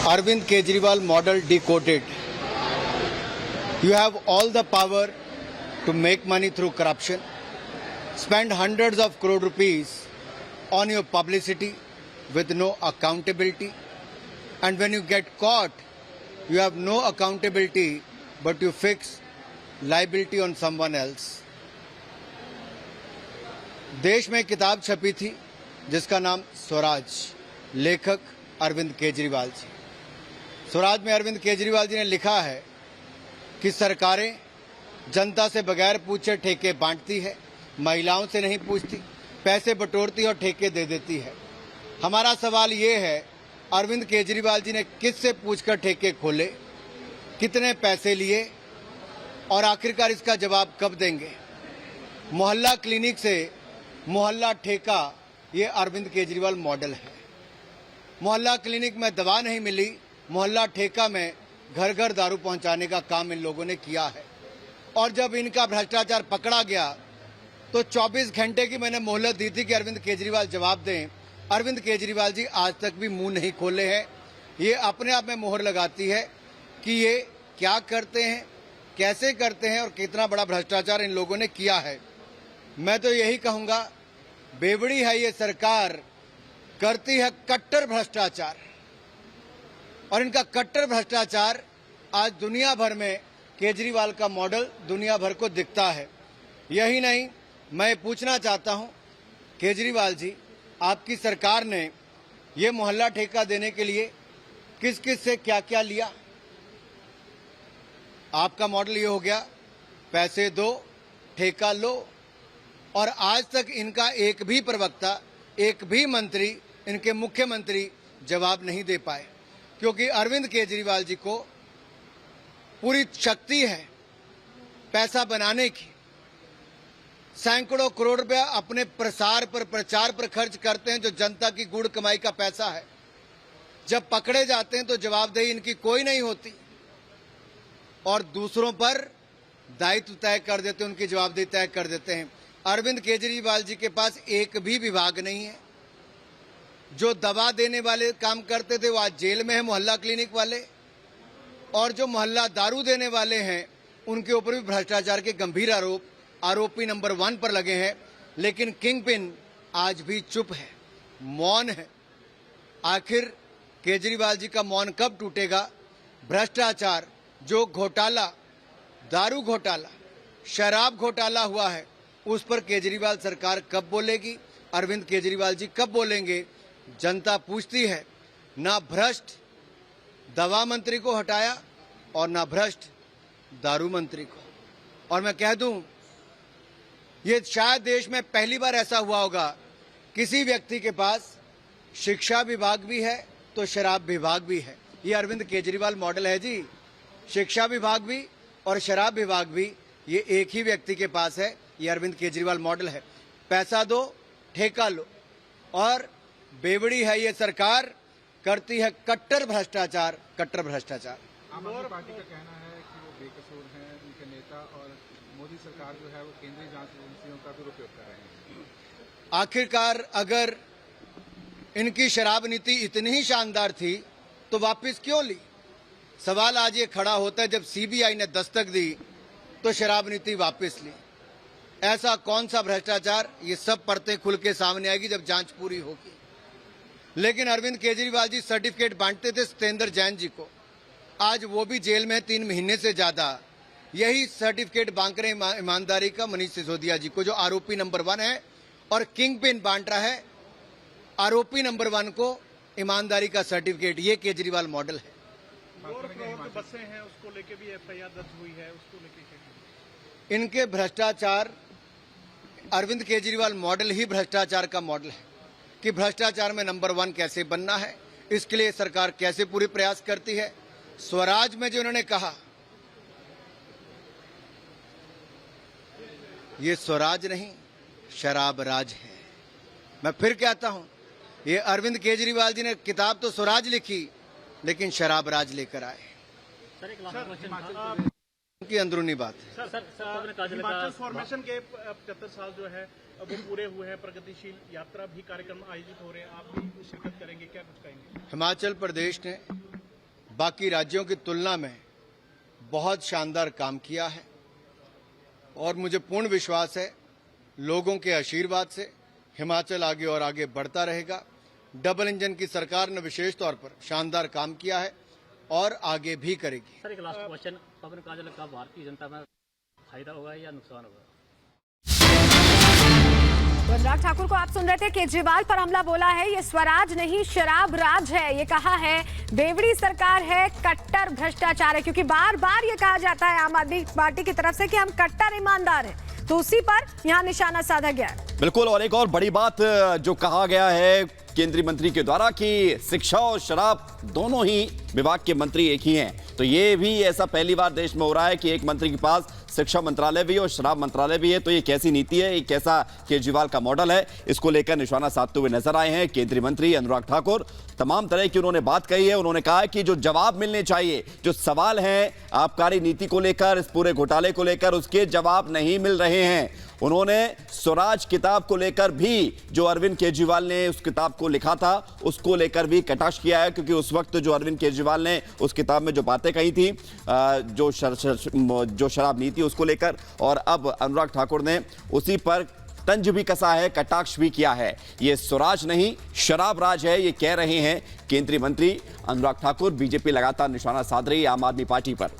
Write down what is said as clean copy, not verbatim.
Arvind Kejriwal model decoded. You have all the power to make money through corruption, spend hundreds of crore rupees on your publicity with no accountability, and when you get caught, you have no accountability but you fix liability on someone else. देश में किताब छपी थी जिसका नाम स्वराज, लेखक अरविंद केजरीवाल जी। स्वराज में अरविंद केजरीवाल जी ने लिखा है कि सरकारें जनता से बगैर पूछे ठेके बांटती है, महिलाओं से नहीं पूछती, पैसे बटोरती और ठेके दे देती है। हमारा सवाल ये है, अरविंद केजरीवाल जी ने किससे पूछकर ठेके खोले, कितने पैसे लिए और आखिरकार इसका जवाब कब देंगे? मोहल्ला क्लिनिक से मोहल्ला ठेका, ये अरविंद केजरीवाल मॉडल है। मोहल्ला क्लिनिक में दवा नहीं मिली, मोहल्ला ठेका में घर घर दारू पहुंचाने का काम इन लोगों ने किया है। और जब इनका भ्रष्टाचार पकड़ा गया तो 24 घंटे की मैंने मोहलत दी थी कि अरविंद केजरीवाल जवाब दें। अरविंद केजरीवाल जी आज तक भी मुंह नहीं खोले हैं। ये अपने आप में मोहर लगाती है कि ये क्या करते हैं, कैसे करते हैं और कितना बड़ा भ्रष्टाचार इन लोगों ने किया है। मैं तो यही कहूंगा, बेवड़ी है ये सरकार, करती है कट्टर भ्रष्टाचार, और इनका कट्टर भ्रष्टाचार आज दुनिया भर में केजरीवाल का मॉडल दुनिया भर को दिखता है। यही नहीं, मैं पूछना चाहता हूं केजरीवाल जी, आपकी सरकार ने ये मोहल्ला ठेका देने के लिए किस किस से क्या क्या लिया? आपका मॉडल ये हो गया, पैसे दो ठेका लो, और आज तक इनका एक भी प्रवक्ता, एक भी मंत्री, इनके मुख्यमंत्री जवाब नहीं दे पाए, क्योंकि अरविंद केजरीवाल जी को पूरी शक्ति है पैसा बनाने की। सैकड़ों करोड़ रुपया अपने प्रसार पर, प्रचार पर खर्च करते हैं, जो जनता की गुड़ कमाई का पैसा है। जब पकड़े जाते हैं तो जवाबदेही इनकी कोई नहीं होती और दूसरों पर दायित्व तय कर देते हैं, उनकी जवाबदेही तय कर देते हैं। अरविंद केजरीवाल जी के पास एक भी विभाग नहीं है। जो दवा देने वाले काम करते थे वो आज जेल में है, मोहल्ला क्लिनिक वाले, और जो मोहल्ला दारू देने वाले हैं उनके ऊपर भी भ्रष्टाचार के गंभीर आरोप आरोपी नंबर 1 पर लगे हैं। लेकिन किंग पिन आज भी चुप है, मौन है। आखिर केजरीवाल जी का मौन कब टूटेगा? भ्रष्टाचार, जो घोटाला, दारू घोटाला, शराब घोटाला हुआ है, उस पर केजरीवाल सरकार कब बोलेगी? अरविंद केजरीवाल जी कब बोलेंगे? जनता पूछती है। ना भ्रष्ट दवा मंत्री को हटाया और ना भ्रष्ट दारू मंत्री को। और मैं कह दूं, ये शायद देश में पहली बार ऐसा हुआ होगा, किसी व्यक्ति के पास शिक्षा विभाग भी है तो शराब विभाग भी है। ये अरविंद केजरीवाल मॉडल है जी। शिक्षा विभाग भी और शराब विभाग भी ये एक ही व्यक्ति के पास है। ये अरविंद केजरीवाल मॉडल है। पैसा दो ठेका लो, और बेवड़ी है ये सरकार, करती है कट्टर भ्रष्टाचार, कट्टर भ्रष्टाचार। आम आदमी पार्टी का कहना है कि वो बेकसूर हैं, उनके नेता, और मोदी सरकार जो है वो केंद्रीय जांच एजेंसियों का दुरुपयोग कर रहे हैं। आखिरकार अगर इनकी शराब नीति इतनी ही शानदार थी तो वापस क्यों ली? सवाल आज ये खड़ा होता है, जब सीबीआई ने दस्तक दी तो शराब नीति वापस ली। ऐसा कौन सा भ्रष्टाचार? ये सब परतें खुल के सामने आएगी जब जांच पूरी होगी। लेकिन अरविंद केजरीवाल जी सर्टिफिकेट बांटते थे सत्येंद्र जैन जी को, आज वो भी जेल में 3 महीने से ज्यादा। यही सर्टिफिकेट बांट रहे ईमानदारी का मनीष सिसोदिया जी को, जो आरोपी नंबर 1 है, और किंग पिन बांट रहा है आरोपी नंबर 1 को ईमानदारी का सर्टिफिकेट। ये केजरीवाल मॉडल है। बसें हैं, उसको लेके भी एफआईआर दर्ज हुई है, उसको लेके इनके भ्रष्टाचार, अरविंद केजरीवाल मॉडल ही भ्रष्टाचार का मॉडल है कि भ्रष्टाचार में नंबर 1 कैसे बनना है। इसके लिए सरकार कैसे पूरी प्रयास करती है। स्वराज में जो उन्होंने कहा, ये स्वराज नहीं शराब राज है। मैं फिर कहता हूं, ये अरविंद केजरीवाल जी ने किताब तो स्वराज लिखी, लेकिन शराब राज लेकर आए। की अंदरूनी बात है। हिमाचल फॉर्मेशन के 75 साल जो है वो पूरे हुए हैं, प्रगतिशील यात्रा भी कार्यक्रम आयोजित हो रहे हैं, आप भी शिरकत करेंगे, क्या कुछ कहेंगे? हिमाचल प्रदेश ने बाकी राज्यों की तुलना में बहुत शानदार काम किया है और मुझे पूर्ण विश्वास है लोगों के आशीर्वाद से हिमाचल आगे और आगे बढ़ता रहेगा। डबल इंजन की सरकार ने विशेष तौर पर शानदार काम किया है और आगे भी करेगी। सर एक लास्ट क्वेश्चन, पवन काजल का भारतीय जनता में फायदा होगा या नुकसान होगा? तो अनुराग ठाकुर को आप सुन रहे थे। केजरीवाल पर हमला बोला है ये स्वराज नहीं शराब राज है, ये कहा है देवड़ी सरकार है, कट्टर भ्रष्टाचार है, क्योंकि बार बार ये कहा जाता है आम आदमी पार्टी की तरफ से कि हम कट्टर ईमानदार हैं, तो उसी पर यहाँ निशाना साधा गया है। बिल्कुल। और एक और बड़ी बात जो कहा गया है केंद्रीय मंत्री के द्वारा कि शिक्षा और शराब दोनों ही विभाग के मंत्री एक ही हैं, तो ये भी ऐसा पहली बार देश में हो रहा है कि एक मंत्री के पास शिक्षा मंत्रालय भी और शराब मंत्रालय भी है। तो ये कैसी नीति है, ये कैसा केजरीवाल का मॉडल है, इसको लेकर निशाना साधते हुए नजर आए हैं केंद्रीय मंत्री अनुराग ठाकुर। तमाम तरह की उन्होंने बात कही है। उन्होंने कहा कि जो जवाब मिलने चाहिए, जो सवाल हैं आबकारी नीति को लेकर, इस पूरे घोटाले को लेकर, उसके जवाब नहीं मिल रहे हैं। उन्होंने स्वराज किताब को लेकर भी, जो अरविंद केजरीवाल ने उस किताब को लिखा था, उसको लेकर भी कटाक्ष किया है, क्योंकि उस वक्त जो अरविंद केजरीवाल ने उस किताब में जो बातें कही थी जो शराब नीति उसको लेकर, और अब अनुराग ठाकुर ने उसी पर तंज भी कसा है, कटाक्ष भी किया है। ये स्वराज नहीं शराब राज है, ये कह रहे हैं केंद्रीय मंत्री अनुराग ठाकुर। बीजेपी लगातार निशाना साध रही है आम आदमी पार्टी पर।